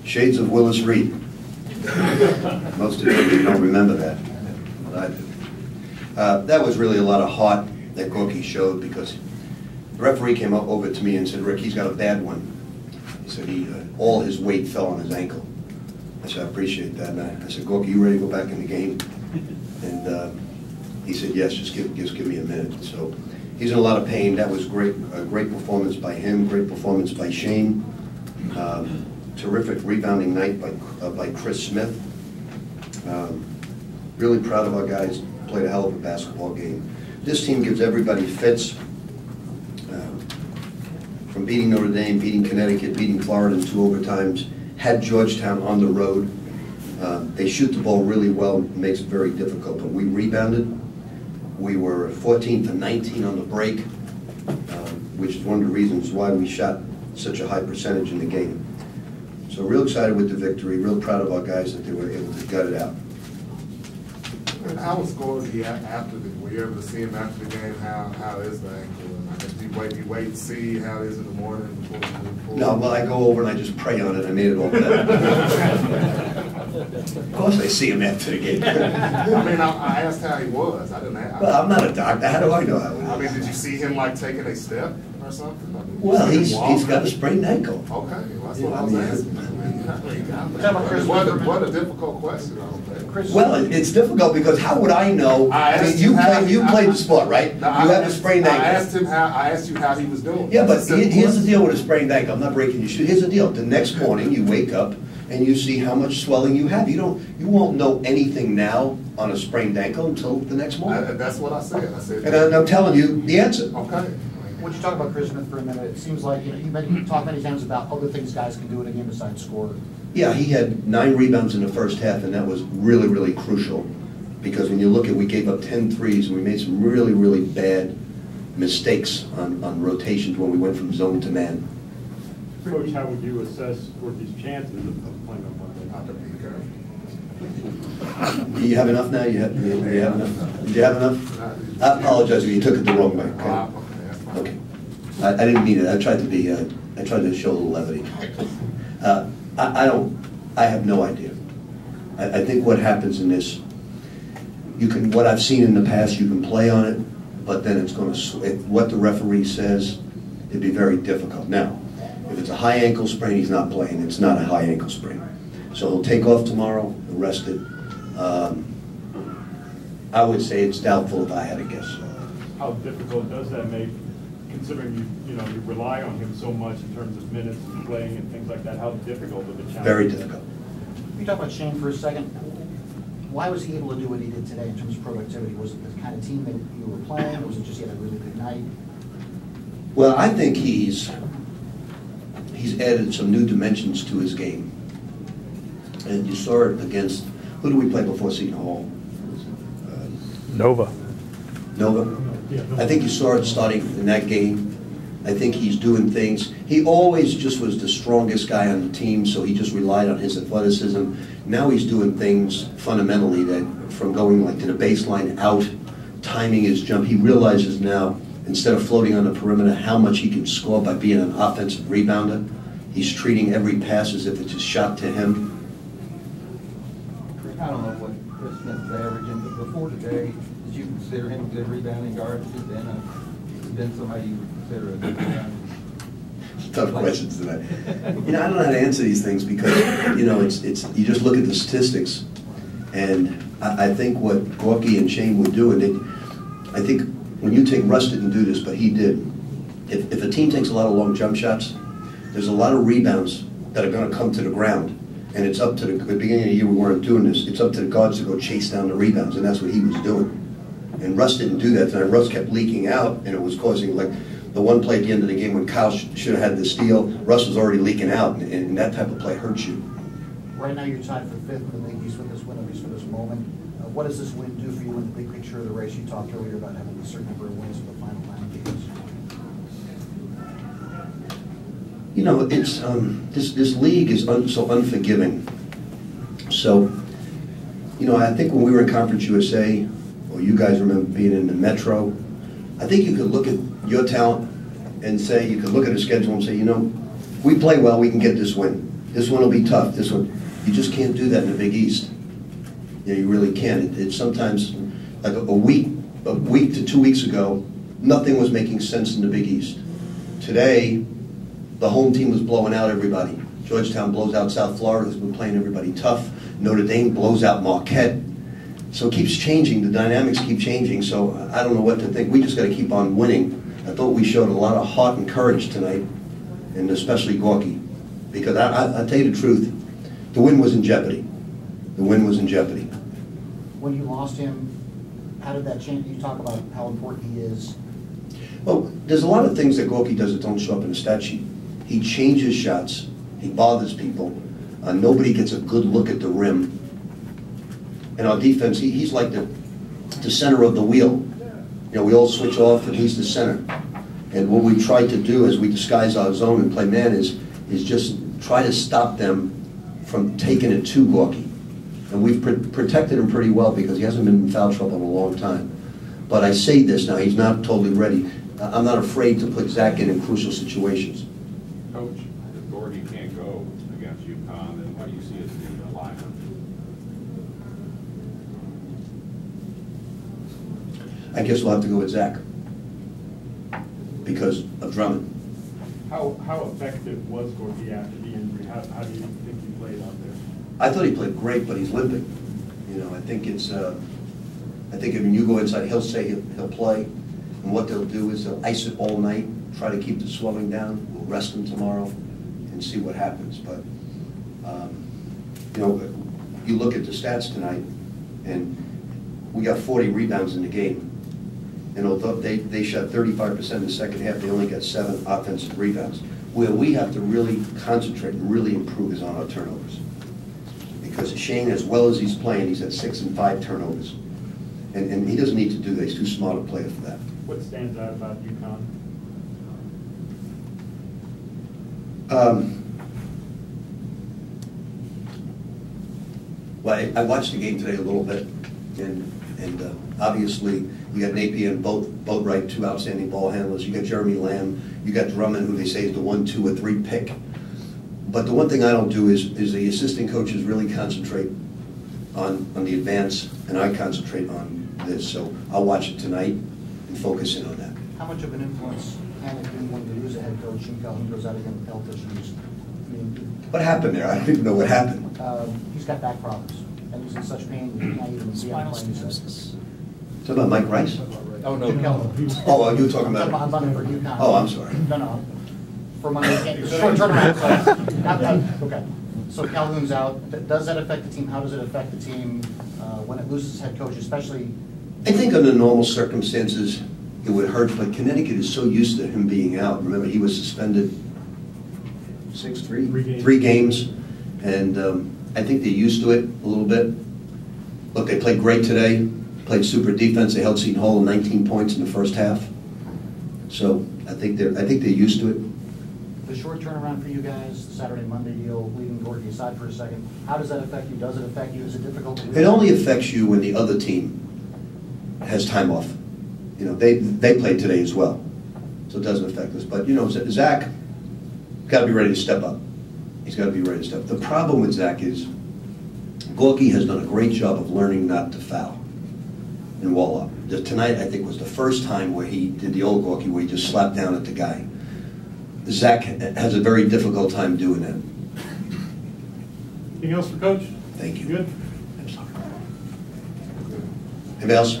Shades of Willis Reed. Most of you don't remember that, but I do. That was really a lot of heart that Gorgui showed, because the referee came up over to me and said, "Rick, he's got a bad one." He said all his weight fell on his ankle. I said, "I appreciate that." And I said, "Gorgui, you ready to go back in the game?" And he said, "Yes, just give me a minute." So he's in a lot of pain. That was great, a great performance by him, great performance by Shane. Terrific rebounding night by Chris Smith. Really proud of our guys. Played a hell of a basketball game. This team gives everybody fits. From beating Notre Dame, beating Connecticut, beating Florida in 2 overtimes, had Georgetown on the road. They shoot the ball really well, makes it very difficult, but we rebounded. We were 14 for 19 on the break, which is one of the reasons why we shot such a high percentage in the game. So real excited with the victory, real proud of our guys that they were able to gut it out. And how was Gorgui after the, were you able to see him after the game? How is the ankle? And I guess you wait and see how it is in the morning before you move forward? No, well, I go over and I just pray on it. I made it all better. Of course I see him after the game. I mean, I asked how he was. I didn't ask. Well, I'm not a doctor. How do I know how he was? I mean, did you see him like taking a step or something? I mean, well, he's got a sprained ankle. Okay, well, that's what I was asking. What a difficult question. Well, it's difficult because how would I know? You played the sport, right? No, you have a sprained ankle. I asked you how he was doing. Yeah, but here's the deal with a sprained ankle. I'm not breaking your shoe. Here's the deal. The next morning you wake up and you see how much swelling you have. You won't know anything now on a sprained ankle until the next morning. That's what I said. And I'm telling you the answer. Okay. Would you talk about Chris Smith for a minute? It seems like you talked many times about other things guys can do in a game besides score. Yeah, he had 9 rebounds in the first half, and that was really, really crucial. Because when you look at, we gave up 10 threes, and we made some really, really bad mistakes on rotations when we went from zone to man. Coach, how would you assess Gorgui's chances of playing on Monday? Do you have enough now? You have enough? Did you have enough? I apologize if you took it the wrong way. Okay. I didn't mean it. I tried to show a little levity. I have no idea. I think what happens in this, what I've seen in the past, you can play on it, but then it's going to, what the referee says, it'd be very difficult. Now, if it's a high ankle sprain, he's not playing. It's not a high ankle sprain. So he'll take off tomorrow, he'll rest it. I would say it's doubtful if I had to guess. How difficult does that make, considering you rely on him so much in terms of minutes and playing and things like that? How difficult of a challenge? Very difficult. Can you talk about Shane for a second? Why was he able to do what he did today in terms of productivity? Was it the kind of team that you were playing, or was it just he had a really good night? Well, I think he's added some new dimensions to his game. And you saw it against, who did we play before Seton Hall? Nova. I think you saw it starting in that game. I think he's doing things. He always just was the strongest guy on the team, so he just relied on his athleticism. Now he's doing things fundamentally that, from going like to the baseline out, timing his jump, he realizes now, instead of floating on the perimeter, how much he can score by being an offensive rebounder. He's treating every pass as if it's a shot to him. I don't know what Chris Smith is averaging, but before today, did you consider him a good rebounding guard? Has he been somebody you would consider a good rebounding? Tough questions tonight. I don't know how to answer these things because it's you just look at the statistics, and I think what Gorgui and Shane would do, and I think when you take Russ didn't do this, but he did. If a team takes a lot of long jump shots, there's a lot of rebounds that are going to come to the ground. And it's up to the beginning of the year we weren't doing this. It's up to the guards to go chase down the rebounds, and that's what he was doing. And Russ didn't do that tonight. Russ kept leaking out, and it was causing, like the one play at the end of the game when Kyle should have had the steal. Russ was already leaking out, and that type of play hurts you. Right now you're tied for 5th in the league, East with this win, at least for this moment. What does this win do for you in the big picture of the race? You talked earlier about having a certain number of wins for the final 9 games. It's this league is so unforgiving. So, I think when we were in Conference USA, or you guys remember being in the Metro, I think you could look at your talent and say, you could look at a schedule and say, you know, if we play well, we can get this win. This one will be tough, this one. You just can't do that in the Big East. Yeah, you really can't. It's sometimes, like a week to 2 weeks ago, nothing was making sense in the Big East. Today, the home team was blowing out everybody. Georgetown blows out South Florida, who's been playing everybody tough. Notre Dame blows out Marquette. So it keeps changing, the dynamics keep changing, so I don't know what to think. We just got to keep on winning. I thought we showed a lot of heart and courage tonight, and especially Gorgui. Because I'll tell you the truth, the win was in jeopardy. The win was in jeopardy. When you lost him, how did that change? You talk about how important he is. Well, there's a lot of things that Gorgui does that don't show up in the stat sheet. He changes shots. He bothers people. Nobody gets a good look at the rim. And our defense, he's like the center of the wheel. You know, we all switch off and he's the center. And what we try to do as we disguise our zone and play man is just try to stop them from taking it to Gorgui. And we've protected him pretty well because he hasn't been in foul trouble in a long time. But I say this now, he's not totally ready. I'm not afraid to put Zach in crucial situations. Coach, if Gorgui can't go against UConn, then what do you see as the lineup? I guess we'll have to go with Zach because of Drummond. How effective was Gorgui after the injury? How do you think he played out there? I thought he played great, but he's limping. You know, I think it's. I think if you go inside, he'll say he'll play, and what they'll do is they'll ice it all night, try to keep the swelling down. We'll rest him tomorrow, and see what happens. But you know, you look at the stats tonight, and we got 40 rebounds in the game. And although they shot 35% in the second half, they only got 7 offensive rebounds. Where we have to really concentrate and really improve is on our turnovers. Because Shane, as well as he's playing, he's at 6 and 5 turnovers. And he doesn't need to do that. He's too smart a player for that. What stands out about UConn? Well, I watched the game today a little bit, and obviously you got Napier and Boatwright, 2 outstanding ball handlers. You got Jeremy Lamb. You got Drummond, who they say is the 1, 2, or 3 pick. But the one thing I don't do is the assistant coaches really concentrate on the advance, and I concentrate on this. So I'll watch it tonight and focus in on that. How much of an influence can it be when you lose a head coach and Calhoun goes out again with health issues? I mean, What happened there? I don't even know what happened. He's got back problems, and he's in such pain he can't even see him playing. Talking about Mike Rice? Oh, no, Calhoun. Oh, you were talking about? I'm talking for UConn. Oh, I'm sorry. No. For Monday, short turnaround. Okay. So Calhoun's out. Does that affect the team? How does it affect the team when it loses head coach, especially? I think under normal circumstances it would hurt, but Connecticut is so used to him being out. Remember, he was suspended 3 games, and I think they're used to it a little bit. Look, they played great today. Played super defense. They held Seton Hall 19 points in the first half. So I think they're used to it. The short turnaround for you guys, the Saturday, Monday deal, leaving Gorgui aside for a second, how does that affect you? Does it affect you? Is it difficult to It only affects you when the other team has time off. You know, they played today as well, so it doesn't affect us. But you know, Zach got to be ready to step up. He's got to be ready to step up. The problem with Zach is Gorgui has done a great job of learning not to foul and wall up. Tonight, I think, was the first time where he did the old Gorgui, where he just slapped down at the guy. Zach has a very difficult time doing that. Anything else for Coach? Thank you. Good. Anybody else?